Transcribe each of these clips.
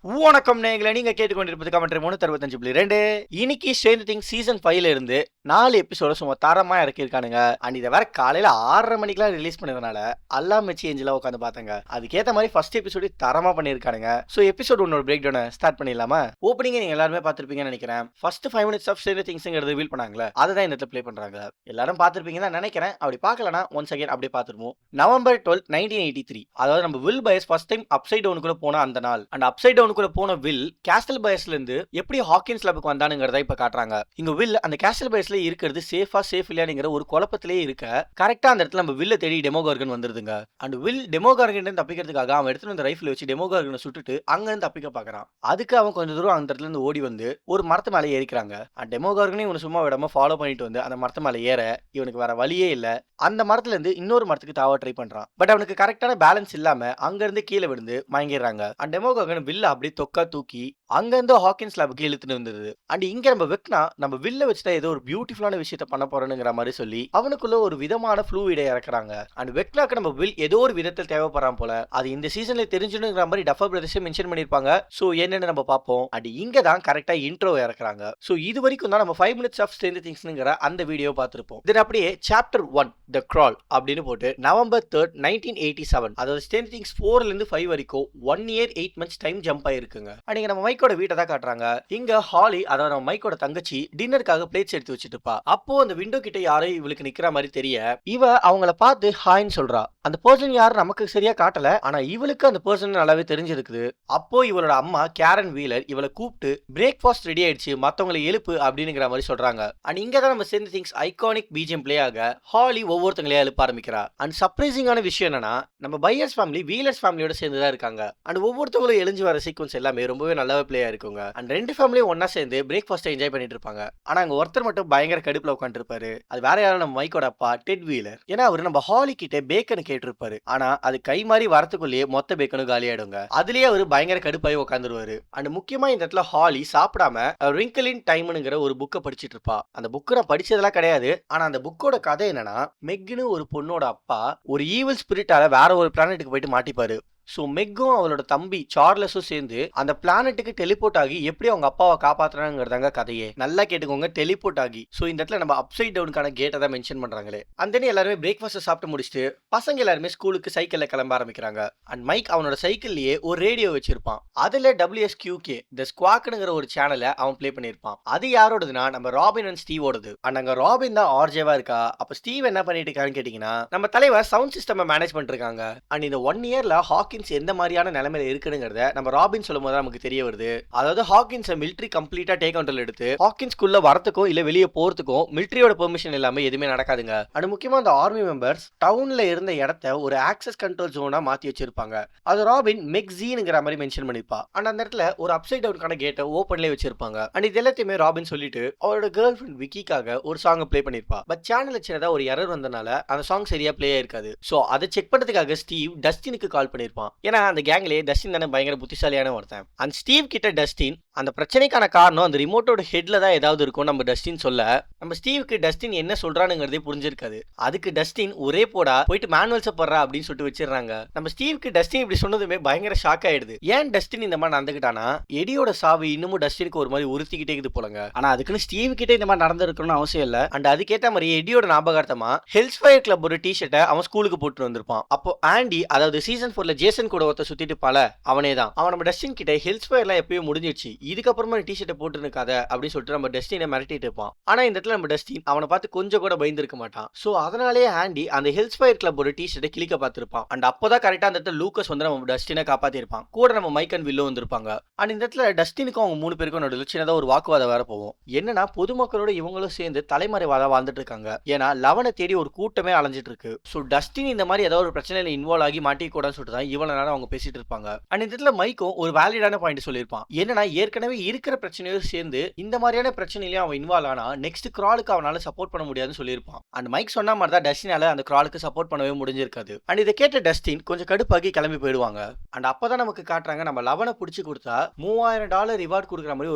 வணக்கம் நேயர்களே, நீங்க கேட்டுக்கொண்டிருப்பது கமெண்ட்ரி 365.2. இன்னைக்கு ஸ்ட்ரேஞ்சர் திங்ஸ் சீசன் 5ல இருந்து 4 எபிசோட சும்மா தரமா இறக்கியிருக்கானுங்க. அண்ட் இதை வேற காலையில 6:30 மணிக்கெல்லாம் ரிலீஸ் பண்ணதுனால அல்லாம் வச்சு எஞ்சில உட்காந்து பார்த்தாங்க. அதுக்கேற்ற மாதிரி ஃபர்ஸ்ட் எபிசோடு தரமா பண்ணியிருக்கானுங்க. ஸோ எபிசோட் ஒன்னோட பிரேக் டவுனை ஸ்டார்ட் பண்ணிடலாமா? ஓப்பனிங் நீங்க எல்லாருமே பார்த்துருப்பீங்கன்னு நினைக்கிறேன். ஃபர்ஸ்ட் 5 minutes ஆஃப் ஸ்ட்ரேஞ்சர் திங்ஸ்ங்கிறது ரிவீல் பண்ணாங்களே, அதை தான் இந்த இடத்துல ப்ளே பண்றாங்க. எல்லாரும் பார்த்துருப்பீங்கன்னு தான் நினைக்கிறேன். அப்படி பார்க்கலனா ஒன்ஸ் அகைன் அப்படியே பார்த்துருவோம். November 12, 1983, அதாவது நம்ம Will Byers first time upside டவுனுக்குள்ள போன அந்த நாள். அண்ட் அப்சைட் டவுனுக்குள்ள போன வில் கேஸ்டல் பயஸ்ல இருந்து எப்படி ஹாக்கின்ஸ் லேபுக்கு வந்தானுங்கிறத இப்ப காட்டுறாங்க. இங்க வில் அந்த கேஸ்டல் பயஸ்ல இருக்கிறது சேஃப் இல்லையாங்கிற ஒரு குழப்பத்திலே இருக்க கரெக்டா அந்த இடத்துல நம்ம வில்ல தேடி டெமோகார்கன் வந்துருதுங்க. அண்ட் வில் டெமோகார்கன் தப்பிக்கிறதுக்காக அவன் எடுத்துட்டு வந்த ரைஃபிள் வச்சு டெமோகார்கனை சுட்டுட்டு அங்க இருந்து தப்பிக்க பாக்குறான். அதுக்கு அவன் கொஞ்சம் தூரம் அந்த இடத்துல இருந்து ஓடி வந்து ஒரு மரத்து மேலே ஏறிக்கிறாங்க. அண்ட் டெமோகார்கனை இவனை சும்மா விடாம ஃபாலோ பண்ணிட்டு வந்து அந்த மரத்து மேலே ஏற இவனுக்கு வேற வழியே இல்ல. அந்த மரத்துல இருந்து இன்னொரு மரத்துக்கு தாவ ட்ரை பண்றான். பட் அவனுக்கு கரெக்டான பேலன்ஸ் இல்லாம அங்க இருந்து கீழே விழுந்து மயங்கிடுறாங்க. அண்ட் டெமோகார்கன் வில்ல அப்படியே தொக்கா தூக்கி அங்க இருந்து ஹாக்கின்ஸ் லேபுக்கு இழுத்துட்டு வந்தது. அண்ட் இங்க நம்ம வெக்னா நம்ம வில்ல வச்சுதான் ஏதோ ஒரு பியூட்டிஃபுல்லான விஷயத்த பண்ண போறோம்ங்கிற மாதிரி சொல்லி அவனுக்குள்ள ஒரு விதமான ஃப்ளூயிடை இறக்குறாங்க. அண்ட் வெக்னாக்கு நம்ம வில் ஏதோ ஒரு விதத்தில் தேவைப்படுறான் போல. அது இந்த சீசன்ல தெரிஞ்சுங்கிற மாதிரி டஃபர் பிரதர்ஸ் மென்ஷன் பண்ணிருப்பாங்க. சோ என்னன்னு நம்ம பார்ப்போம். அண்ட் இங்க தான் கரெக்டா இன்ட்ரோ இறக்குறாங்க. சோ இது வரைக்கும் தான் நம்ம 5 minutes ஆஃப் ஸ்ட்ரேஞ்சர் திங்ஸ்ங்கிற அந்த வீடியோ பார்த்திருப்போம். தென் அப்படியே சாப்டர் 1 தி கிரால் அப்படின்னு போட்டு November 3, 1987, அதாவது ஸ்ட்ரேஞ்சர் திங்ஸ் 4ல இருந்து 5 வரைக்கும் 1 year 8 months டைம் ஜம்ப் ஆயிருக்குங்க. அன்னைக்கு நம்ம மைக்கோட வீட்டை தான் காட்டுறாங்க. இங்க ஹாலி, அதாவது நம்ம மைக்கோட தங்கச்சி டின்னருக்காக பிளேட்ஸ் எடுத்து வச்சுட்டு இருப்பா. அப்போ அந்த விண்டோ கிட்ட யாரோ இவளுக்கு நிக்கிற மாதிரி தெரிய இவ அவங்கள பார்த்து ஹாய்ன்னு சொல்றா. அந்த பர்சன் யாரு நமக்கு சரியா காட்டல, ஆனா இவளுக்கு அந்த பர்சன் நல்லாவே தெரிஞ்சிருக்குது. அப்போ இவளோட அம்மா கேரன் வீலர் இவளை கூப்பிட்டு பிரேக்ஃபாஸ்ட் ரெடி ஆயிடுச்சு, மத்தவங்களை எழுப்பு அப்படிங்கிற மாதிரி சொல்றாங்க. அண்ட் இங்க தான் நம்ம Stranger things iconic BGM play ஆக ஹாலி ஒவ்வொருத்தங்களையும் எழுப்ப ஆரம்பிக்கிறா. அண்ட் சர்ப்ரைசிங்கான விஷயம் என்னன்னா நம்ம பையர்ஸ் ஃபேமிலி வீலர்ஸ் ஃபேமிலியோட சேர்ந்து தான் இருக்காங்க. அண்ட் ஒவ்வொருத்தவங்களும் எழுஞ்சி வர சீக்வன்ஸ் எல்லாமே ரொம்பவே நல்லாவே பிளே ஆயிருக்குங்க. அண்ட் ரெண்டு ஃபேமிலியும் ஒன்னா சேர்ந்து பிரேக்ஃபாஸ்ட் என்ஜாய் பண்ணிட்டு இருப்பாங்க. ஆனா அங்க ஒருத்தர் மட்டும் பயங்கர கடுப்புல உட்காந்து இருப்பாரு. அது வேற யாரும் நம்ம மைக்கோட அப்பா டெட் வீலர். ஏன்னா அவரு நம்ம ஹாலி கிட்ட பேக்கன் கேட்டிருப்பாரு. ஆனா அது கை மாறி வரத்துக்குள்ளேயே மொத்த பேக்கனும் காலி ஆயிடுங்க. அதுலயே அவரு பயங்கர கடுப்பாய் உட்காந்துருவாரு. அண்ட் முக்கியமா இந்த இடத்துல ஹாலி சாப்பிடாம ரிங்கிள் இன் டைம்ங்கிற ஒரு புக்கை படிச்சிட்டு இருப்பா. அந்த புக்கை நான் படிச்சதெல்லாம் கிடையாது. ஆனா அந்த புக்கோட கதை என்னன்னா, மெக்னு ஒரு பொண்ணோட அப்பா ஒரு ஈவில் ஸ்பிரிட்டால வேற ஒரு பிளானட்டுக்கு போயிட்டு மாட்டிப்பாரு. ஸோ மெக்கும் அவளோட தம்பி சார்லஸும் சேர்ந்து அந்த பிளானட்டுக்கு டெலிபோர்ட் ஆகி எப்படி அவங்க அப்பாவை காப்பாத்துறாங்கிறதாங்க கதையே. நல்லா கேட்டுக்கோங்க, டெலிபோர்ட் ஆகி. ஸோ இந்த இடத்துல நம்ம அப்சைட் டவுனுக்கான கேட்டை தான் மென்ஷன் பண்றாங்களே. அந்த எல்லாருமே பிரேக்ஃபாஸ்ட் சாப்பிட்டு முடிச்சுட்டு பசங்க எல்லாருமே ஸ்கூலுக்கு சைக்கிள்ல கிளம்ப ஆரம்பிக்கிறாங்க. அண்ட் மைக் அவனோட சைக்கிள்லயே ஒரு ரேடியோ வச்சிருப்பான். அதுல WSQK த ஸ்குவாக்னுங்கிற ஒரு சேனலை அவன் பிளே பண்ணிருப்பான். அது யாரோடதுன்னா நம்ம ராபின் அண்ட் ஸ்டீவோடது. அண்ட் அங்க ராபின் தான் ஆர்ஜேவா இருக்கா. அப்ப ஸ்டீவ் என்ன பண்ணிட்டு இருக்கான்னு கேட்டீங்கன்னா, நம்ம தலைவர் சவுண்ட் சிஸ்டம் மேனேஜ் பண்ணிட்டு இருக்காங்க. அண்ட் இந்த 1 yearல ஹாக்கின்ஸ் எந்த மாதிரியான நிலைமையில இருக்குங்கிறத நம்ம ராபின் சொல்லும் போது நமக்கு தெரிய வருது. அதாவது ஹாக்கின்ஸ் மிலிட்டரி கம்ப்ளீட்டா டேக் கண்ட்ரோல் எடுத்து ஹாக்கின்ஸ்குள்ள வரதுக்கும் இல்ல வெளியே போறதுக்கும் மிலிட்டரியோட பெர்மிஷன் இல்லாம எதுவுமே நடக்காதுங்க. அது முக்கியமா அந்த ஆர்மி மெம்பர்ஸ் டவுன்ல இருந்த இடத்த ஒரு ஆக்சஸ் கண்ட்ரோல் ஜோனா மாத்தி வச்சிருப்பாங்க. அது ராபின் மெக்ஸீன்ங்கிற மாதிரி மென்ஷன் பண்ணிருப்பா. அண்ட் அந்த இடத்துல ஒரு அப்சைட் டவுனுக்கான கேட்டை ஓப்பன்லேயே வச்சிருப்பாங்க. அண்ட் இது எல்லாத்தையுமே ராபின் சொல்லிட்டு அவரோட கேர்ள் ஃபிரெண்ட் விக்கிக்காக ஒரு சாங் பிளே பண்ணிருப்பா. பட் சேனல் சின்னதா ஒரு எரர் வந்தனால அந்த சாங் சரியா பிளே ஆயிருக்காது. சோ அதை செக் பண்ணதுக்காக ஸ்டீவ் டஸ்டினுக்கு கால் பண்ணிருப்பான். ஏன்னா அந்த கேங்லயே டஸ்டின் தானே பயங்கர புத்திசாலியான ஒருத்தன். அந்த ஸ்டீவ் கிட்ட டஸ்டின் அந்த பிரச்சனைக்கான காரணம் அந்த ரிமோட்டோட ஹெட்ல தான் ஏதாவது இருக்கும் நம்ம டஸ்டின் சொல்ல, நம்ம ஸ்டீவுக்கு டஸ்டின் என்ன சொல்றானுங்கிறதே புரிஞ்சிருக்காது. அதுக்கு டஸ்டின் ஒரே போடா போயிட்டு மேனுவல்ஸை போடுறா அப்படின்னு சொல்லிட்டு வச்சிடறாங்க. நம்ம ஸ்டீவுக்கு டஸ்டின் இப்படி சொன்னதுமே பயங்கர ஷாக் ஆயிடுது. ஏன் டஸ்டின் இந்த மாதிரி நடந்துக்கிட்டானா, எடியோட சாவு இன்னமும் டஸ்டினுக்கு ஒரு மாதிரி உறுத்திக்கிட்டே இருக்குது போலங்க. ஆனா அதுக்குன்னு ஸ்டீவ் கிட்ட இந்த மாதிரி நடந்திருக்கணும்னு அவசியம் இல்ல. அண்ட் அதுக்கேற்ற மாதிரி எடியோட ஞாபகார்த்தமா ஹெல்ஸ்ஃபயர் கிளப் ஒரு டிஷர்ட்டை அவன் ஸ்கூலுக்கு போட்டு வந்திருப்பான். அப்போ ஆண்டி, அதாவது சீசன் 4ல ஜேசன் கூட ஒருத்த சுத்திட்டு பால அவனே தான். அவன் நம்ம டஸ்டின் கிட்ட ஹெல்ஸ்ஃபயர்லாம் எப்பயும் முடிஞ்சிருச்சு, இதுக்கப்புறமா டிஷர்ட்டை போட்டு இருக்காத அப்படின்னு சொல்லிட்டு நம்ம டஸ்டினை மிரட்டிட்டு இருப்பான். ஆனா இந்த இடத்துல நம்ம டஸ்டின் அவனை பார்த்து கொஞ்சம் கூட பயந்துருக்க மாட்டான். சோ அதனாலேயே ஆண்டி அந்த ஹெல்ஸ்ஃபயர் கிளப் ஒரு டிஷர்ட்டை கிளிக்க பார்த்திருப்பான். அண்ட் அப்போதான் கரெக்டா அந்த இடத்துல லூக்கஸ் வந்து நம்ம டஸ்டினை காப்பாத்திருப்பான். கூட நம்ம மைக் அண்ட் வில்லோ வந்திருப்பாங்க. அண்ட் இந்த இடத்துல டஸ்டினுக்கும் அவங்க 3 பேருக்கும் நடுவில் சின்னதா ஒரு வாக்குவாதம் வேற போவோம். என்னன்னா பொதுமக்களோட இவங்களும் சேர்ந்து தலைமறைவாத வாழ்ந்துட்டு இருக்காங்க. ஏன்னா லவனை தேடி ஒரு கூட்டமே அலைஞ்சிட்டு இருக்கு. சோ டஸ்டின் இந்த மாதிரி ஏதாவது ஒரு பிரச்சனையில இன்வால்வ் ஆகி மாட்டிக்கூடாதுன்னு சொல்லிட்டு தான் இவ்வளவு நேரம் அவங்க பேசிட்டு இருப்பாங்க. அண்ட் இந்த இடத்துல மைக்கும் ஒரு வேலிடான பாயிண்ட் சொல்லியிருப்பான். என்னன்னா ஏற்கனவே இருக்கிற பிரச்சனையோடு சேர்ந்து இந்த மாதிரியான பிரச்சனையிலயும் அவன் இன்வால்வ் ஆனா நெக்ஸ்ட் கிராலுக்கு அவனால சப்போர்ட் பண்ண முடியாதுன்னு சொல்லியிருப்பான். அண்ட் மைக் சொன்ன மாதிரி தான் டஸ்டினால அந்த கிராலுக்கு சப்போர்ட் பண்ணவே முடிஞ்சிருக்காது. அண்ட் இதை கேட்ட டஸ்டின் கொஞ்சம் கடுப்பாகி கிளம்பி போயிடுவாங்க. அண்ட் அப்பதான் நமக்கு காட்டுறாங்க நம்ம லவனை பிடிச்சி கொடுத்தா $3000 ரிவார்ட் கொடுக்குற மாதிரி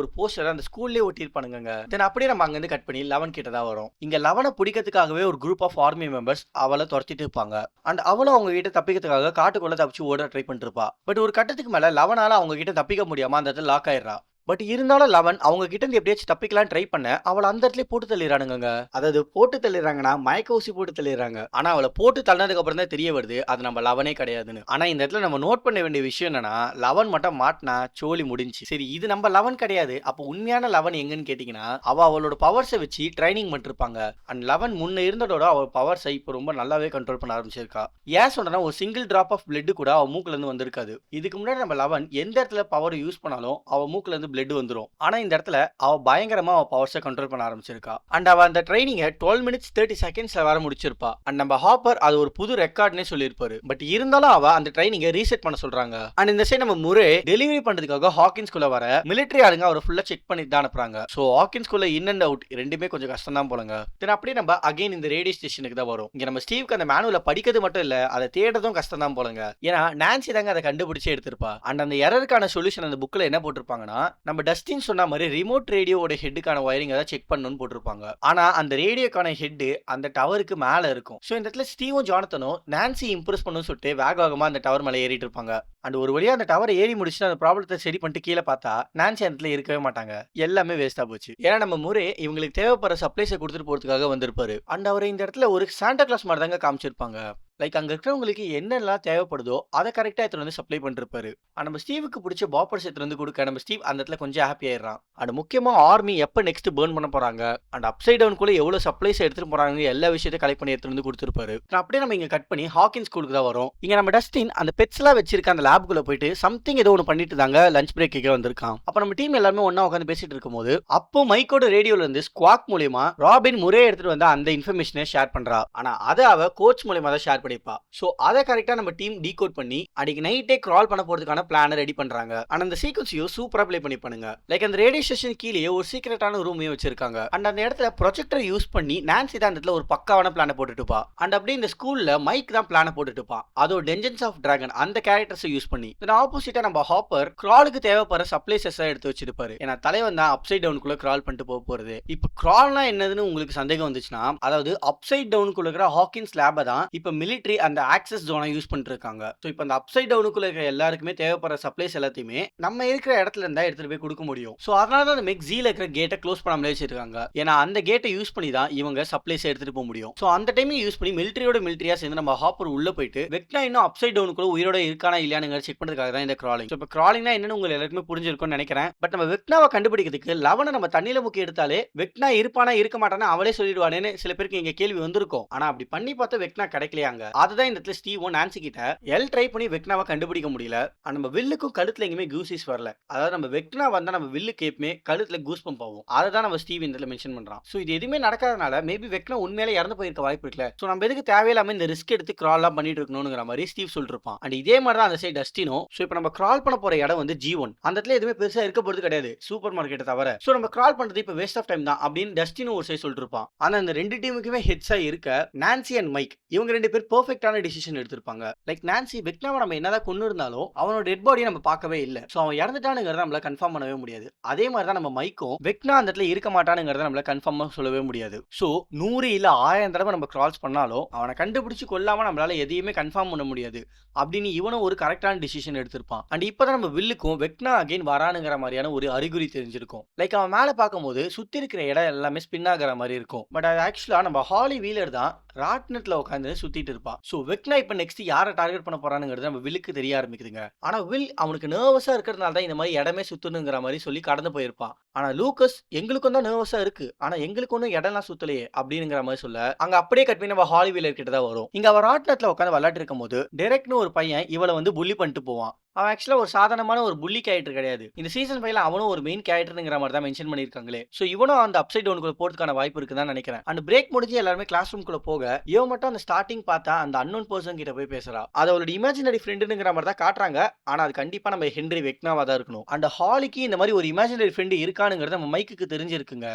ஒரு போஸ்டர் அந்த ஸ்கூல்லேயே ஒட்டியிருப்பானுங்க. தென் அப்படியே நம்ம அங்கிருந்து கட் பண்ணி லவன் கிட்ட தான் வரும். இங்க லவனை பிடிக்கிறதுக்காகவே ஒரு குரூப் ஆஃப் ஆர்மி மெம்பர்ஸ் அவளை துரத்திட்டு இருப்பாங்க. அண்ட் அவளும் அவங்க கிட்ட தப்பிக்கிறதுக்காக காட்டுக்குள்ள தப்பிச்சு ஓட ட்ரை பண்ணிட்டு இருப்பா. பட் ஒரு கட்டத்துக்கு மேல லவனால அவங்க கிட்ட தப்பிக்க முடியாம அந்த இடத்துல லாக் ஆயிடுறா. பட் இருந்தாலும் லவன் அவங்க கிட்ட இருந்து எப்படியாச்சும் தப்பிக்கலாம் ட்ரை பண்ண அவளை அந்த இடத்துல போட்டு தள்ளிடுறானுங்க. அதாவது போட்டு தள்ளிடுறாங்கன்னா மயக்க ஊசி போட்டு தள்ளிடுறாங்க. ஆனா அவளை போட்டு தள்ளினதுக்கு அப்புறம் தான் தெரிய வருது அது நம்ம லவனே கிடையாதுன்னு. ஆனா இந்த இடத்துல நம்ம நோட் பண்ண வேண்டிய விஷயம் என்னன்னா லவன் மட்டும் மாட்டினா சோலி முடிஞ்சு. சரி இது நம்ம லவன் கிடையாது, அப்போ உண்மையான லவன் எங்கன்னு கேட்டீங்கன்னா அவளோட பவர்ஸை வச்சு ட்ரைனிங் பண்ணிருப்பாங்க. அண்ட் லவன் முன்ன இருந்ததோட அவள் பவர்ஸை இப்போ ரொம்ப நல்லாவே கண்ட்ரோல் பண்ண ஆரம்பிச்சிருக்கா. ஏன் சொல்றேன்னா ஒரு சிங்கிள் டிராப் ஆஃப் பிளட் கூட அவ மூக்குல இருந்து வந்திருக்காது. இதுக்கு முன்னாடி நம்ம லவன் எந்த இடத்துல பவர் யூஸ் பண்ணாலும் அவ மூக்குல இருந்து பிளட் வந்துரும். ஆனா இந்த இடத்துல அவ பயங்கரமா அவ பவர்ஸை கண்ட்ரோல் பண்ண ஆரம்பிச்சிருக்கா. அண்ட் அவ அந்த ட்ரைனிங்கை 12 minutes 30 secondsல வர முடிச்சிருப்பா. அண்ட் நம்ம ஹாப்பர் அது ஒரு புது ரெக்கார்ட்னே சொல்லியிருப்பாரு. பட் இருந்தாலும் அவ அந்த ட்ரைனிங்கை ரீசெட் பண்ண சொல்றாங்க. அண்ட் இந்த சைடு நம்ம முரே டெலிவரி பண்றதுக்காக ஹாக்கின்ஸ் குள்ள வர மிலிட்டரி ஆளுங்க அவரை ஃபுல்லா செக் பண்ணிட்டு தான் அனுப்புறாங்க. ஸோ ஹாக்கின்ஸ் குள்ள இன் அண்ட் அவுட் ரெண்டுமே கொஞ்சம் கஷ்டம் தான் போலங்க. தென் அப்படியே நம்ம அகைன் இந்த ரேடியோ ஸ்டேஷனுக்கு தான் வரும். இங்க நம்ம ஸ்டீவ்க்கு அந்த மேனுவல படிக்கிறது மட்டும் இல்ல அதை தேடுறதும் கஷ்டம் தான் போலங்க. ஏன்னா நான்சி தாங்க அதை கண்டுபிடிச்சே எடுத்திருப்பா. அண்ட் அந்த எரருக்கான சொல்யூஷன் அந்த புக்ல என்ன போட்டிருப்பாங்கன்னா நம்ம டஸ்டின் சொன்ன மாதிரி ரிமோட் ரேடியோட ஹெட்டுக்கான வயரிங் ஏதாவது செக் பண்ணணும்னு போட்டிருப்பாங்க. ஆனா அந்த ரேடியோக்கான ஹெட் அந்த டவருக்கு மேல இருக்கும். ஸோ இந்த இடத்துல ஸ்டீவும் ஜானத்தனும் நான்சி இம்ப்ரெஸ் பண்ணணும்னு சொல்லிட்டு வேகமா அந்த டவர் மேலே ஏறிட்டு இருப்பாங்க. அண்ட் ஒரு வழியா அந்த டவரை ஏறி முடிச்சுட்டு அந்த ப்ராப்ளத்தை சரி பண்ணிட்டு கீழே பார்த்தா நான்சி அந்த இடத்துல இருக்கவே மாட்டாங்க. எல்லாமே வேஸ்டா போச்சு. ஏன்னா நம்ம முறை இவங்களுக்கு தேவைப்படுற சப்ளைஸை கொடுத்துட்டு போறதுக்காக வந்திருப்பாரு. அண்ட் அவரை இந்த இடத்துல ஒரு சாண்டா கிளாஸ் மாதிரி தாங்க காமிச்சிருப்பாங்க. லைக் அங்க இருக்கிறவங்களுக்கு என்னெல்லாம் தேவைப்படுதோ அதை கரெக்டா எடுத்துட்டு வந்து சப்ளை பண்ணிருப்பாரு. நம்ம ஸ்டீவுக்கு பிடிச்ச பாப்பர்ஸ் எடுத்துட்டு வந்து கொடுக்க நம்ம ஸ்டீவ் அந்த இடத்துல கொஞ்சம் ஹாப்பி ஆயிடுறான். அண்ட் முக்கியமா ஆர்மி எப்ப நெக்ஸ்ட் பர்ன் பண்ண போறாங்க அண்ட் அப்சைட் டவுன் கூட எவ்வளவு சப்ளைஸ் எடுத்துட்டு போறாங்க எல்லா விஷயத்தையும் கலெக்ட் பண்ணி எடுத்துட்டு வந்து கொடுத்துருப்பாரு. அப்படியே நம்ம இங்க கட் பண்ணி ஹாக்கின் ஸ்கூலுக்கு தான் வரும். இங்க நம்ம டஸ்டின் அந்த பெட்ஸ் எல்லாம் வச்சிருக்க அந்த லேபுக்குள்ள போயிட்டு சம்திங் ஏதோ ஒன்று பண்ணிட்டு தாங்க லஞ்ச் பிரேக்கு வந்திருக்கான். அப்ப நம்ம டீம் எல்லாருமே ஒன்னா உட்காந்து பேசிட்டு இருக்கும்போது அப்போ மைக்கோட ரேடியோல இருந்து ஸ்குவாக் மூலியமா ராபின் முறை எடுத்துட்டு வந்து அந்த இன்ஃபர்மேஷனை ஷேர் பண்றா. ஆனா அதை அவ கோச் மூலியமா தான் ஷேர் பண்ணிப்பா. சோ அதை கரெக்டா நம்ம டீம் டீகோட் பண்ணி அன்னைக்கு நைட்டே கிரால் பண்ண போறதுக்கான பிளானை ரெடி பண்றாங்க. ஆனா அந்த சீக்வன்ஸையும் சூப்பரா ப்ளே பண்ணி பண்ணுங்க. லைக் அந்த ரேடியோ ஸ்டேஷன் கீழே ஒரு சீக்ரெட்டான ரூமையும் வச்சிருக்காங்க. அண்ட் அந்த இடத்துல ப்ரொஜெக்டர் யூஸ் பண்ணி நான்சி தான் அந்த இடத்துல ஒரு பக்காவான பிளானை போட்டுட்டுப்பா. அண்ட் அப்படியே இந்த ஸ்கூல்ல மைக் தான் பிளானை போட்டுட்டுப்பா. அதோ டெஞ்சன்ஸ் ஆஃப் டிராகன் அந்த கேரக்டர்ஸை யூஸ் பண்ணி ஆப்போசிட்டா நம்ம ஹாப்பர் கிராலுக்கு தேவைப்படுற சப்ளைசஸ் எடுத்து வச்சிருப்பாரு. ஏன்னா தலைவன் தான் அப்சைட் டவுனுக்குள்ள கிரால் பண்ணிட்டு போக போறது. இப்ப கிரால்னா என்னதுன்னு உங்களுக்கு சந்தேகம் வந்துச்சுன்னா அதாவது அப்சைட் டவுனுக்குள்ள இருக்கிற ஹாக்கின்ஸ் லேபை தான் இப்ப மிலிட்டரி அந்த ஆக்சஸ் ஜோனை யூஸ் பண்ணிட்டு இருக்காங்க. சோ இப்போ அந்த அப்சைட் டவுனுக்குள்ள இருக்கிற எல்லாருக்குமே தேவைப்படுற சப்ளைஸ் எல்லாத்தையுமே நம்ம இருக்கிற இடத்துல இருந்தா எடுத்துட்டு போய் கொடுக்க முடியும். சோ அதனால தான் அந்த மெக்ஸில இருக்கிற கேட்டை க்ளோஸ் பண்ணாமலே வச்சிருக்காங்க. ஏன்னா அந்த கேட்டை யூஸ் பண்ணி தான் இவங்க சப்ளைஸ் எடுத்துட்டு போக முடியும். சோ அந்த டைம் யூஸ் பண்ணி மிலிட்டரியோட மிலிட்டரியா சேர்ந்து நம்ம ஹாப்பர் உள்ள போயிட்டு வெக்னா இன்னும் அப்சைட் டவுனுக்குள்ள உயிரோட இருக்கானா இல்லையானுங்க செக் பண்றதுக்காக தான் இந்த கிராலிங். இப்போ கிராலிங்னா என்னன்னு உங்களுக்கு எல்லாருக்குமே புரிஞ்சிருக்கும்னு நினைக்கிறேன். பட் நம்ம வெக்னாவை கண்டுபிடிக்கிறதுக்கு லவனை நம்ம தண்ணியில முக்கி எடுத்தாலே வெக்னா இருப்பானா இருக்க மாட்டானா அவளே சொல்லிடுவானேன்னு சில பேருக்கு இங்க கேள்வி வந்திருக்கும். ஆனா அப்படி பண்ணி பார்த்தா வெக்னா கிடைக்கலையாங்க. அதுதான் இந்த இடத்துல ஸ்டீவும் நான்சி கிட்ட எல் ட்ரை பண்ணி வெக்னாவை கண்டுபிடிக்க முடியல. நம்ம வில்லுக்கும் கழுத்துல எங்கேயுமே கூசிஸ் வரல. அதாவது நம்ம வெக்னா வந்தா நம்ம வில்லுக்கு எப்பவுமே கழுத்துல கூஸ் பம்ப் ஆகும். அதை தான் நம்ம ஸ்டீவ் இந்த மென்ஷன் பண்றான். சோ இது எதுவுமே நடக்காதனால மேபி வெக்னா உண்மையிலே இறந்து போயிருக்க வாய்ப்பு இருக்குல்ல. சோ நம்ம எதுக்கு தேவையில்லாம இந்த ரிஸ்க் எடுத்து கிரால்லாம் பண்ணிட்டு இருக்கணும்ங்கிற மாதிரி ஸ்டீவ் சொல்லிட்டு இருப்பான். அண்ட் இதே மாதிரி தான் அந்த சைடு டஸ்டினோ. சோ இப்போ நம்ம கிரால் பண்ண போற இடம் வந்து G1. அந்த இடத்துல எதுவுமே பெருசா இருக்க போறது கிடையாது சூப்பர் மார்க்கெட்டை தவிர. சோ நம்ம கிரால் பண்றது இப்போ வேஸ்ட் ஆஃப் டைம் தான் அப்படின்னு டஸ்டினோ ஒரு சைடு சொல்லிட்டு இருப்பான். ஆனா அந்த ரெண்டு டீமுக்குமே ஹெட்ஸா இருக்க நான்சி அண்ட் மைக் இவங்க ரெண்டு பேர் பெர்ஃபெக்ட்டான டிசிஷன் எடுத்திருப்பாங்க. லைக் நான்சி வெக்னாவை நம்ம என்னதான் கொண்டு இருந்தாலும் அவனோட டெட் பாடியை நம்ம பார்க்கவே இல்லை. ஸோ அவன் இறந்துட்டானுங்கிறத நம்மள கன்ஃபார்ம் பண்ணவே முடியாது. அதே மாதிரி தான் நம்ம மைக்கும் வெக்னா அந்த இடத்துல இருக்க மாட்டானுங்கிறத நம்மள கன்ஃபார்மாக சொல்லவே முடியாது. ஸோ 100 இல்லை 1000 தடவை நம்ம கிராஸ் பண்ணாலும் அவனை கண்டுபிடிச்சு கொல்லாம நம்மளால எதையுமே கன்ஃபார்ம் பண்ண முடியாது அப்படின்னு இவனும் ஒரு கரெக்டான டிசிஷன் எடுத்திருப்பான். அண்ட் இப்போதான் நம்ம வில்லுக்கும் வெக்னா அகைன் வரானுங்கிற மாதிரியான ஒரு அறிகுறி தெரிஞ்சிருக்கும். லைக் அவன் மேலே பார்க்கும்போது சுற்றி இருக்கிற இடம் எல்லாமே ஸ்பின் ஆகிற மாதிரி இருக்கும். பட் அது ஆக்சுவலா நம்ம ஹாலி வீலர் தான் ராட்னத்தில் உட்காந்து சுத்திட்டு இருப்பான். ஸோ வெக்னா இப்போ நெக்ஸ்ட் யாரை டார்கெட் பண்ண போறானுங்கிறது நம்ம வில்லுக்கு தெரிய ஆரம்பிக்குதுங்க. ஆனா வில் அவனுக்கு நர்வஸா இருக்கிறதுனால தான் இந்த மாதிரி இடமே சுத்தணுங்கிற மாதிரி சொல்லி கடந்து போயிருப்பான். ஆனா லூக்கஸ் எங்களுக்கும் தான் நர்வஸா இருக்கு ஆனா எங்களுக்கு ஒன்றும் இடம்லாம் சுத்தலையே அப்படிங்கிற மாதிரி சொல்ல அங்க அப்படியே கட் பண்ணி நம்ம ஹாலி வீலர் கிட்ட தான் வரும். இங்க அவர் ராட்னத்தில் உட்காந்து விளையாட்டு இருக்கும் போது டெரெக்ட்னு ஒரு பையன் இவளை வந்து புள்ளி பண்ணிட்டு போவான். அவன் ஆக்சுவலா ஒரு சாதாரணமான ஒரு புள்ளி கேரக்டர் கிடையாது. இந்த சீசன் 5ல அவனும் ஒரு மெயின் கேரக்டர்ங்கிற மாதிரி தான் மென்ஷன் பண்ணியிருக்காங்களே. சோ இவனும் அந்த அப்சைட் டவுனுக்குள்ள போறதுக்கான வாய்ப்பு இருக்குன்னு தான் நினைக்கிறேன். அண்ட் பிரேக் முடிஞ்சு எல்லாருமே கிளாஸ் ரூம்குள்ள போக, இவ மட்டும் அந்த ஸ்டார்டிங் பார்த்தா அந்த அன்னோன் பர்சன் கிட்ட போய் பேசுறா. அது அவளோட இமேஜினரி ஃப்ரெண்டுங்கிற மாதிரி தான் காட்டுறாங்க. ஆனா அது கண்டிப்பா நம்ம ஹென்றி வெக்னாவா தான் இருக்கணும். அண்ட் ஹாலிக்கு இந்த மாதிரி ஒரு இமேஜினரி ஃப்ரெண்டு இருக்கானுங்கிறது நம்ம மைக்குக்கு தெரிஞ்சிருக்குங்க.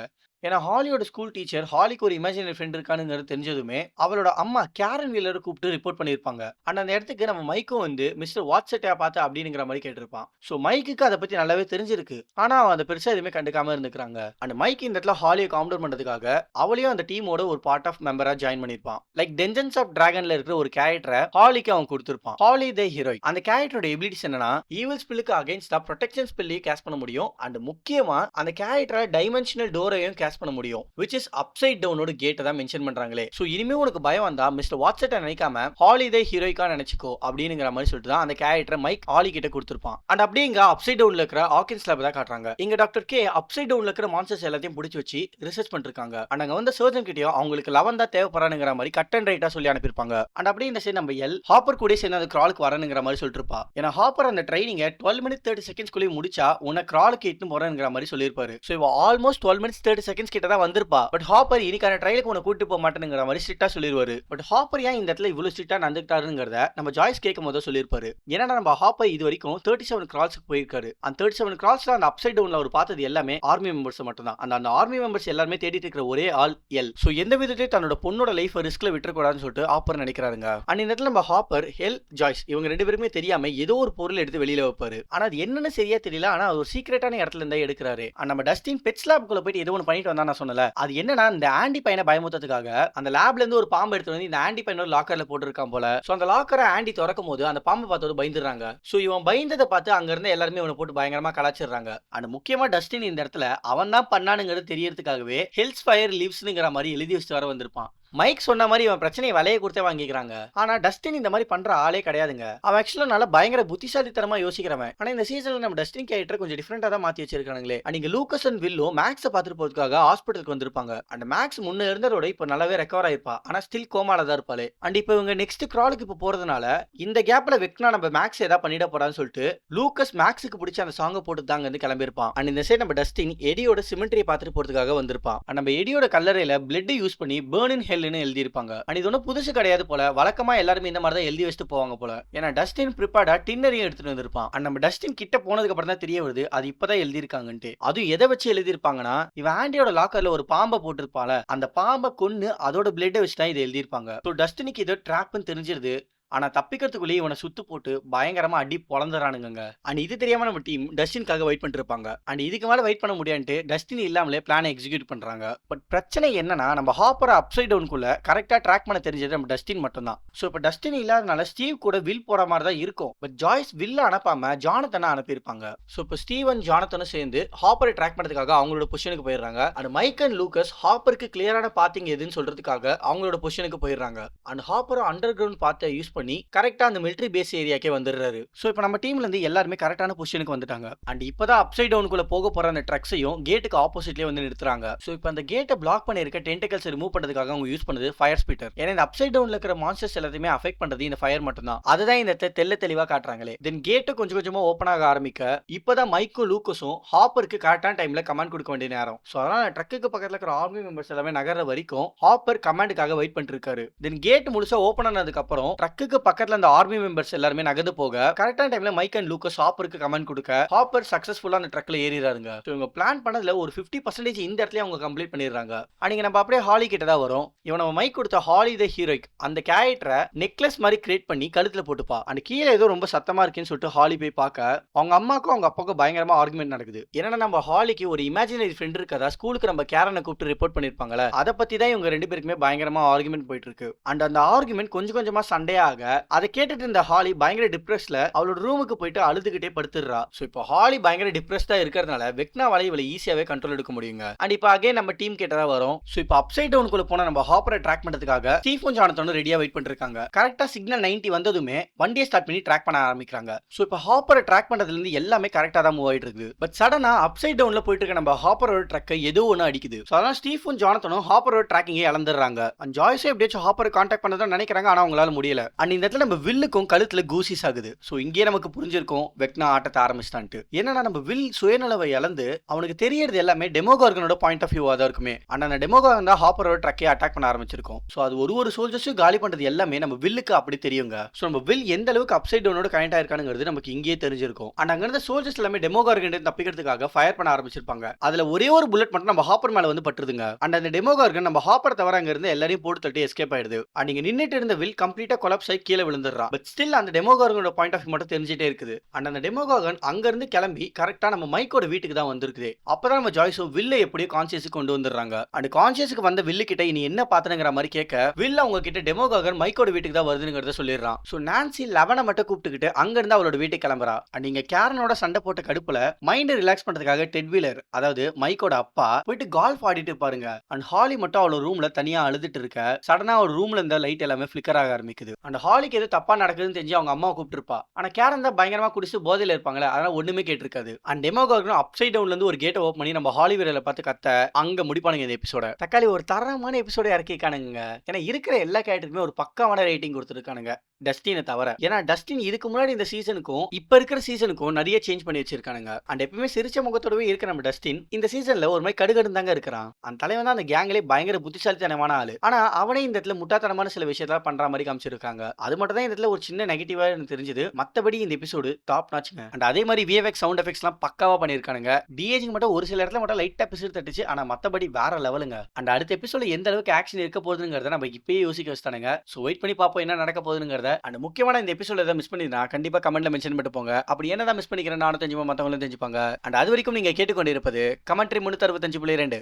ஏன்னா ஹாலியோட ஸ்கூல் டீச்சர் ஹாலிக்கு ஒரு இமேஜினரி ஃப்ரெண்ட் இருக்கானுங்கிறது தெரிஞ்சதுமே அவளோட அம்மா கேரன் வீலரை கூப்பிட்டு ரிப்போர்ட் பண்ணியிருப்பாங்க. அண்ட் அந்த இடத்துக்கு நம்ம மைக்கும் வந்து மிஸ்டர் வாட்ஸ்அட்டா பார்த்து அப்படிங்கிற மாதிரி கேட்டிருப்பான். ஸோ மைக்குக்கு அதை பத்தி நல்லாவே தெரிஞ்சிருக்கு. ஆனா அவன் அதை பெருசா எதுவுமே கண்டுக்காம இருந்துக்கிறாங்க. அண்ட் மைக் இந்த இடத்துல ஹாலியை காம்டவுன் பண்றதுக்காக அவளையும் அந்த டீமோட ஒரு பார்ட் ஆஃப் மெம்பரா ஜாயின் பண்ணிருப்பான். லைக் டென்ஜன்ஸ் ஆஃப் டிராகன்ல இருக்கிற ஒரு கேரக்டரை ஹாலிக்கு அவன் கொடுத்திருப்பான். ஹாலி த ஹீரோய். அந்த கேரக்டரோட எபிலிட்டிஸ் என்னன்னா ஈவில் ஸ்பில்லுக்கு அகைன்ஸ்டா ப்ரொடெக்ஷன் ஸ்பில்லையும் கேஸ் பண்ண முடியும். அண்ட் முக்கியமா அந்த கேரக்டரை டைமென்ஷனல் டோரையும் கேஸ் பண்ண முடியும். which is upside downோட கேட்டை தான் மென்ஷன் பண்றாங்களே. சோ இனிமே உனக்கு பயம் வந்தா மிஸ்டர் வாட்ஸ்அட்டை நினைக்காம ஹாலிடே ஹீரோயிக்கா நினைச்சுக்கோ அப்படிங்கிற மாதிரி சொல்லிட்டு தான் அந்த கேரக்டர் மைக் ஹாலி கிட்ட கொடுத்திருப்பான். அண்ட் அப்படியே இங்க அப்சைட் டவுன்ல இருக்கிற ஹாக்கின்ஸ் லேப் தான் காட்டுறாங்க. இங்க டாக்டர் கே அப்சைட் டவுன்ல இருக்கிற மான்ஸ்டர்ஸ் எல்லாத்தையும் பிடிச்சி வச்சு ரிசர்ச் பண்ணிருக்காங்க. அண்ட் அங்க வந்து சர்ஜன் கிட்டயும் அவங்களுக்கு 11 தான் தேவைப்படுறானுங்கிற மாதிரி கட் அண்ட் ரைட்டா சொல்லி அனுப்பியிருப்பாங்க. அண்ட் அப்படியே இந்த சைடு நம்ம எல் ஹாப்பர் கூட சேர்ந்து அந்த கிராலுக்கு வரணுங்கிற மாதிரி சொல்லிட்டு இருப்பா. ஏன்னா ஹாப்பர் அந்த ட்ரைனிங்க 12 மினிட்ஸ் 30 செகண்ட்ஸ் குள்ளே முடிச்சா உன்னை கிராலுக்கு இட்டு போறேங்கிற மாதிரி சொல்லியிருப்பாரு. ஸோ இவ ஆல்மோஸ்ட் 12 மினிட்ஸ் 30 செகண்ட்ஸ் கிட்ட தான் வந்திருப்பா. பட் ஹாப்பர் இன்னைக்கான ட்ரையலுக்கு உன்னை கூட்டு போக மாட்டேங்கிற மாதிரி ஸ்ட்ரிக்டா சொல்லிடுவாரு. பட் ஹாப்பர் ஏன் இந்த இடத்துல இவ்வளவு ஸ்ட்ரிக்டா நடந்துட்டாருங்கிறத நம்ம ஜாய்ஸ் கேட்கும் போது சொல்லியிருப்பாரு. ஏன்னா நம்ம ஹாப்பர் இது வரைக்கும் 37 கிரால்ஸ்க்கு போயிருக்காரு. அந்த 37 கிரால்ஸ்ல அந்த அப்சைட் டவுன்ல அவர் பார்த்தது எல்லாமே ஆர்மி மெம்பர்ஸ் மட்டும் தான். அந்த ஆர்மி மெம்பர்ஸ் எல்லாருமே தேடிட்டு இருக்கிற ஒரே ஆள் எல். சோ எந்த விதத்திலையும் தன்னோட பொண்ணோட லைஃப் ரிஸ்க்ல விட்டுறக்கூடாதுன்னு சொல்லிட்டு ஹாப்பர் நினைக்கிறாருங்க. அண்ட் இந்த இடத்துல நம்ம ஹாப்பர் ஹெல் ஜாய்ஸ் இவங்க ரெண்டு பேருமே தெரியாம ஏதோ ஒரு பொருள் எடுத்து வெளியில வைப்பாரு. ஆனா அது என்னன்னு சரியா தெரியல. ஆனா ஒரு சீக்ரெட்டான இடத்துல இருந்தா எடுக்கிறாரு. நம்ம டஸ்டின் பெட்ஸ் லேப்குள்ள போயிட்டு ஏதோ ஒன்று பண்ணிட்டு வந்தா நான் சொன்னல. அது என்னன்னா இந்த ஆண்டி பையனை பயமுறுத்ததுக்காக அந்த லேப்ல இருந்து ஒரு பாம்பு எடுத்து வந்து இந்த ஆண்டி பையனோட லாக்கர்ல போட்டுருக்கான் போல. சோ அந்த லாக்கரை ஆண்டி திறக்கும் போது அந்த பாம்பு பார்த்தது பயந்துடுறாங்க. சோ இவன் பயந்ததை பார்த்து அங்க இருந்து எல்லாருமே இவனை போட்டு பயங்கரமா கலாச்சிடுறாங்க. அண்ட் முக்கியமா டஸ்டின் இந்த இடத்துல அவன் தான் பண்ணானுங்கிறது தெரியறதுக்காகவே ஹெல்ஸ் ஃபயர் லிவ்ஸ்ங்கிற மாதிரி எழுதி வச்சுட்டு வர வந்திருப்பான். மைக் சொன்ன மாதிரி இவன் பிரச்சனையை விலையை கொடுத்தே வாங்கிக்கிறாங்க. ஆனா டஸ்டின் இந்த மாதிரி பண்ற ஆளே கிடையாதுங்க. அவன் ஆக்சுவலா நல்லா பயங்கர புத்திசாலித்தனமா யோசிக்கிறவன். ஆனா இந்த சீசன்ல நம்ம டஸ்டின் கேரக்டர் கொஞ்சம் டிஃபரெண்டா தான் மாத்தி வச்சிருக்கானுங்களே. அண்ட் லூக்கஸ் அண்ட் வில்லோ மேக்ஸை பார்த்துட்டு போறதுக்காக ஹாஸ்பிட்டலுக்கு வந்திருப்பாங்க. அண்ட் மேக்ஸ் முன்ன இருந்ததோட இப்ப நல்லாவே ரெக்கவர் ஆயிருப்பா. ஆனா ஸ்டில் கோமால தான் இருப்பாளே. அண்ட் இப்போ இவங்க நெக்ஸ்ட் கிராலுக்கு இப்ப போறதுனால இந்த கேப்ல வெக்னா நம்ம மேக்ஸ் ஏதாவது பண்ணிட போறான்னு சொல்லிட்டு லூக்கஸ் மேக்ஸுக்கு பிடிச்ச அந்த சாங்கை போட்டு தாங்க வந்து கிளம்பியிருப்பான். அண்ட் இந்த சைடு நம்ம டஸ்டின் எடியோட சிமெண்ட்ரியை பார்த்துட்டு போறதுக்காக வந்திருப்பான். நம்ம எடியோட கல்லறையில பிளட் யூஸ் பண்ணி பர்ன் இன் ஹெல்னு எழுதியிருப்பாங்க. அண்ட் இது ஒன்றும் புதுசு கிடையாது போல. வழக்கமா எல்லாருமே இந்த மாதிரி தான் எழுதி வச்சுட்டு போவாங்க போல. ஏன்னா டஸ்டின் ப்ரிப்பேர்டா டின்னரையும் எடுத்துட்டு வந்திருப்பான். அண்ட் நம்ம டஸ்டின் கிட்ட போனதுக்கு அப்புறம் தான் தெரிய வருது அது இப்பதான் எழுதியிருக்காங்கன்ட்டு. அதுவும் எதை வச்சு எழுதியிருப்பாங்கன்னா இவன் ஆண்டியோட லாக்கர்ல ஒரு பாம்பை போட்டிருப்பால அந்த பாம்பை கொன்னு அதோட பிளட்டை வச்சு தான் இதை எழுதியிருப்பாங்க. ஸோ டஸ்டினுக்கு இதோ ட்ராப்னு தெரிஞ்சிருது. ஆனா தப்பிக்கிறதுக்குள்ளேயே இவனை சுத்து போட்டு பயங்கரமா அடி பொழந்துறானுங்க. அண்ட் இது தெரியாம நம்ம டீம் டஸ்டின்காக வெயிட் பண்ணிட்டு இருப்பாங்க. அண்ட் இதுக்கு மேல வெயிட் பண்ண முடியாதுட்டு டஸ்டின் இல்லாமலே பிளானை எக்ஸிக்யூட் பண்றாங்க. பட் பிரச்சனை என்னன்னா நம்ம ஹாப்பரை அப்சைட் டவுனுக்குள்ள கரெக்டா ட்ராக் பண்ண தெரிஞ்சது நம்ம டஸ்டின் மட்டும் தான். ஸோ இப்போ டஸ்டின் இல்லாதனால ஸ்டீவ் கூட வில் போற மாதிரி தான் இருக்கும். பட் ஜாய்ஸ் வில்ல அனுப்பாம ஜானத்தனை அனுப்பியிருப்பாங்க. ஸோ இப்போ ஸ்டீவன் ஜானத்தனும் சேர்ந்து ஹாப்பரை ட்ராக் பண்ணதுக்காக அவங்களோட பொசிஷனுக்கு போயிடுறாங்க. அண்ட் மைக் அண்ட் லூக்கஸ் ஹாப்பருக்கு கிளியரான பாத்திங் எதுன்னு சொல்றதுக்காக அவங்களோட பொசிஷனுக்கு போயிடுறாங்க. அண்ட் ஹாப்பரை அண்டர் கிரவுண்ட் பாத்தை யூஸ் பண்ணி கரெக்டா அந்த மிலிட்டரி பேஸ் ஏரியாக்கே வந்துடுறாரு. சோ இப்போ நம்ம டீம்ல இருந்து எல்லாருமே கரெக்டான பொசிஷனுக்கு வந்துட்டாங்க. அண்ட் இப்பதான் அப்சைட் டவுனுக்குள்ள போக போற அந்த ட்ரக்ஸையும் கேட்டுக்கு ஆப்போசிட்லயே வந்து நிறுத்துறாங்க. சோ இப்போ அந்த கேட்டை பிளாக் பண்ணிருக்க டென்டக்கல்ஸ் ரிமூவ் பண்றதுக்காக அவங்க யூஸ் பண்ணது ஃபயர் ஸ்பீட்டர். ஏன்னா இந்த அப்சைட் டவுன்ல இருக்கிற மான்ஸ்டர்ஸ் எல்லாத்தையுமே அஃபெக்ட் பண்றது இந்த ஃபயர் மட்டும் தான். அதுதான் இந்த தெல்ல தெளிவா காட்டுறாங்களே. தென் கேட்டு கொஞ்சம் கொஞ்சமா ஓப்பன் ஆக ஆரம்பிக்க இப்பதான் மைக்கும் லூக்கஸும் ஹாப்பருக்கு கரெக்டான டைம்ல கமாண்ட் கொடுக்க வேண்டிய நேரம். சோ அதனால ட்ரக்குக்கு பக்கத்துல இருக்கிற ஆர்மி மெம்பர்ஸ் எல்லாமே நகர்ற வரைக்கும் ஹாப்பர் கமாண்டுக்காக வெயிட் பண்ணிட்டு இருக்காரு. தென் கேட் முழுசா ஓப்பன் ஆனதுக்கு அப்புறம் ட்ரக்குக்கு பக்கத்துல அந்த ஆர்மி மெம்பர்ஸ் எல்லாரும் நகர்ந்து போக கரெக்டான டைம்ல மைக் அண்ட் லூக்கஸ் ஹாப்பருக்கு கமெண்ட் கொடுக்க ஹாப்பர் சக்சஸ்ஃபுல்லா அந்த ட்ரக்ல ஏறிறாருங்க. இவங்க பிளான் பண்ணதுல ஒரு 50% இந்த இடத்துல அவங்க கம்ப்ளீட் பண்ணிடுறாங்க. அன்னைக்கு நம்ம அப்படியே ஹாலி கிட்ட தான் வரும். இவன் நம்ம மைக் கொடுத்த ஹாலி த ஹீரோயிக் அந்த கேரக்டரை நெக்லஸ் மாதிரி கிரியேட் பண்ணி கழுத்துல போட்டுப்பா. அந்த கீழே ஏதோ ரொம்ப சத்தமா இருக்குன்னு சொல்லிட்டு ஹாலி போய் பார்க்க அவங்க அம்மாக்கும் அவங்க அப்பாவுக்கும் பயங்கரமா ஆர்குமெண்ட் நடக்குது. ஏன்னா நம்ம ஹாலிக்கு ஒரு இமேஜினரி ஃப்ரெண்ட் இருக்கதா ஸ்கூலுக்கு நம்ம கேரனை கூப்பிட்டு ரிப்போர்ட் பண்ணிருப்பாங்கல்ல அதை பத்தி தான் இவங்க ரெண்டு பேருக்குமே பயங்கரமா ஆர்குமெண்ட் போயிட்டு இருக்கு. அண்ட் அந்த ஆர்குமெண்ட் கொஞ்சம் கொஞ்சமா சண்டையாக அதை கேட்டுட்டு இருந்த ஹாலி பயங்கர டிப்ரெஸ்ல அவளோட ரூமுக்கு போயிட்டு அழுதுகிட்டே படுத்துறா. சோ இப்போ ஹாலி பயங்கர டிப்ரெஸ்டா இருக்கிறதுனால வெக்னாவால இவளை ஈஸியாவே கண்ட்ரோல் எடுக்க முடியுங்க. அண்ட் இப்போ அகைன் நம்ம டீம் கிட்ட தான் வரும். சோ இப்போ அப்சைட் டவுனுக்குள்ள போன நம்ம ஹாப்பரை ட்ராக் பண்றதுக்காக ஸ்டீஃபன் ஜானத்தனும் ரெடியா வெயிட் பண்ணிருக்காங்க. கரெக்டா சிக்னல் 90 வந்ததுமே வண்டியை ஸ்டார்ட் பண்ணி ட்ராக் பண்ண ஆரம்பிக்கிறாங்க. சோ இப்போ ஹாப்பரை ட்ராக் பண்றதுல இருந்து எல்லாமே கரெக்டா தான் மூவ் ஆயிட்டு இருக்கு. பட் சடனா அப்சைட் டவுன்ல போயிட்டு இருக்க நம்ம ஹாப்பரோட ட்ரக்கை ஏதோ ஒன்னு அடிக்குது. சோ அதனால ஸ்டீஃபன் ஜானத்தனும் ஹாப்பரோட ட்ராக்கிங்கே இழந்துடுறாங்க. அண்ட் ஜாய்ஸே எப்படியாச்சும் ஹாப்பரை கான்டாக்ட் பண்ணதான் நினைக்கிறாங்க. ஆனா அவங்களால முடியல. அண்ட் இந்த இடத்துல நம்ம வில்லுக்கும் கழுத்துல கூசிஸ் ஆகுது. ஸோ இங்கேயே நமக்கு புரிஞ்சிருக்கும் வெக்னா ஆட்டத்தை ஆரம்பிச்சிட்டான்ட்டு. என்னன்னா நம்ம வில் சுயநலவை இழந்து அவனுக்கு தெரியறது எல்லாமே டெமோகார்கனோட பாயிண்ட் ஆஃப் வியூவா தான் இருக்குமே. ஆனா அந்த டெமோகார்கன் தான் ஹாப்பரோட ட்ரக்கே அட்டாக் பண்ண ஆரம்பிச்சிருக்கும். ஸோ அது ஒரு சோல்ஜர்ஸும் காலி பண்றது எல்லாமே நம்ம வில்லுக்கு அப்படி தெரியுங்க. ஸோ நம்ம வில் எந்த அளவுக்கு அப்சைட் டவுனோட கனெக்ட் ஆயிருக்கானுங்கிறது நமக்கு இங்கேயே தெரிஞ்சிருக்கும். அண்ட் அங்க இருந்த சோல்ஜர்ஸ் எல்லாமே டெமோகார்கன் தப்பிக்கிறதுக்காக ஃபயர் பண்ண ஆரம்பிச்சிருப்பாங்க. அதுல ஒரே ஒரு புல்லட் மட்டும் நம்ம ஹாப்பர் மேல வந்து பட்டுருதுங்க. அண்ட் அந்த டெமோகார்கன் நம்ம ஹாப்பர் தவிர அங்க இருந்து எல்லாரையும் போட்டு தட்டி எஸ்கேப் ஆயிடுது. அண்ட் இங்க நின்னுட்டு இருந்த வில் கம்ப்ளீட்டா கொலாப்ஸ் ஆகி கீழே விழுந்துடுறான். பட் ஸ்டில் அந்த டெமோகார்கனோட பாயிண்ட் ஆஃப் மட்டும் தெரிஞ்சிட்டே இருக்குது. அண்ட் அந்த டெமோகார்கன் அங்க இருந்து கிளம்பி கரெக்டா நம்ம மைக்கோட வீட்டுக்கு தான் வந்திருக்குது. அப்பதான் நம்ம ஜாய்ஸோ வில்ல எப்படியோ கான்சியஸுக்கு கொண்டு வந்துடுறாங்க. அண்ட் கான்சியஸுக்கு வந்த வில்லு கிட்ட இனி என்ன பாத்துங்கிற மாதிரி கேட்க வில் அவங்க கிட்ட டெமோகார்கன் மைக்கோட வீட்டுக்கு தான் வருதுங்கிறத சொல்லிடுறான். ஸோ நான்சி லெவனை மட்டும் கூப்பிட்டுக்கிட்டு அங்க இருந்து அவளோட வீட்டுக்கு கிளம்புறா. அண்ட் இங்க கேரனோட சண்டை போட்ட கடுப்புல மைண்ட் ரிலாக்ஸ் பண்றதுக்காக டெட் வீலர் அதாவது மைக்கோட அப்பா போயிட்டு கால்ஃப் ஆடிட்டு பாருங்க. அண்ட் ஹாலி மட்டும் அவளோட ரூம்ல தனியா அழுதுட்டு இருக்க சடனா ஒரு ரூம்ல இருந்த லைட் எல்லாமே ஃபிளிக்கர் ஆக ஆரம்பிக்குது. அண்ட் ஹாலிக்கு எது தப்பா நடக்குதுன்னு தெரிஞ்சு அவங்க அம்மாவை கூப்பிட்டுருப்பா. ஆனா கேரன் தான் பயங்கரமா குடிச்சு போதையில இருப்பாங்களே, அதனால ஒண்ணுமே கேட்டிருக்காது. அண்ட் டெமோகார்கன் அப்சைட் டவுன்ல இருந்து ஒரு கேட்டை ஓப்பன் பண்ணி நம்ம ஹாலி வீரரை பார்த்து கத்த அங்க முடிப்பானுங்க இந்த எபிசோட. தக்காளி ஒரு தரமான எபிசோட இறக்கிக்கானுங்க. ஏன்னா இருக்கிற எல்லா கேரக்டருக்குமே ஒரு பக்காவான ரேட்டிங் கொடுத்துருக்கானுங்க டஸ்டினை தவிர. ஏன்னா டஸ்டின் இதுக்கு முன்னாடி இந்த சீசனுக்கும் இப்ப இருக்கிற சீசனுக்கும் நிறைய சேஞ்ச் பண்ணி வச்சிருக்கானுங்க. அண்ட் எப்பவுமே சிரிச்ச முகத்தோடவே இருக்கிற நம்ம டஸ்டின் இந்த சீசன்ல ஒரு மாதிரி கடுகடுன்னு தாங்க இருக்கிறான். அந்த தலைவன் தான் அந்த கேங்லேயே பயங்கர புத்திசாலித்தனமான ஆளு. ஆனா அவனே இந்த இடத்துல முட்டாத்தனமான சில விஷயத்தெல்லாம் பண்ற மாதிரி காமிச்சிருக்காங்க. அது மட்டும் தான் இந்த இடத்துல ஒரு சின்ன நெகட்டிவா எனக்கு தெரிஞ்சது. மத்தபடி இந்த எபிசோடு டாப் நாச்சுங்க. அண்ட் அதே மாதிரி விஎஃப்எக்ஸ் சவுண்ட் எஃபெக்ட்ஸ் எல்லாம் பக்காவா பண்ணிருக்கானுங்க. டிஏஜிங் மட்டும் ஒரு சில இடத்துல மட்டும் லைட்டா பிசிறு தட்டுச்சு. ஆனா மத்தபடி வேற லெவலுங்க. அண்ட் அடுத்த எபிசோட எந்த அளவுக்கு ஆக்ஷன் இருக்க போகுதுங்கிறத நம்ம இப்பயே யோசிக்க வச்சுட்டானுங்க. ஸோ வெயிட் பண்ணி பார்ப்போம் என்ன நடக்க போகுதுங்கிறத. அண்ட் முக்கியமான இந்த எபிசோட ஏதாவது மிஸ் பண்ணிருந்தா கண்டிப்பா கமெண்ட்ல மென்ஷன் பண்ணிட்டு போங்க. அப்படி என்னதான் மிஸ் பண்ணிக்கிறேன் நானும் தெரிஞ்சுப்போம், மற்றவங்களும் தெரிஞ்சுப்பாங்க. அண்ட் அது வரைக்கும் நீங்க கேட்டுக்கொண்டிருப்பது கமெண்ட்ரி 365.2.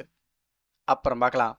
அப்புறம் பார்க்கலாம்.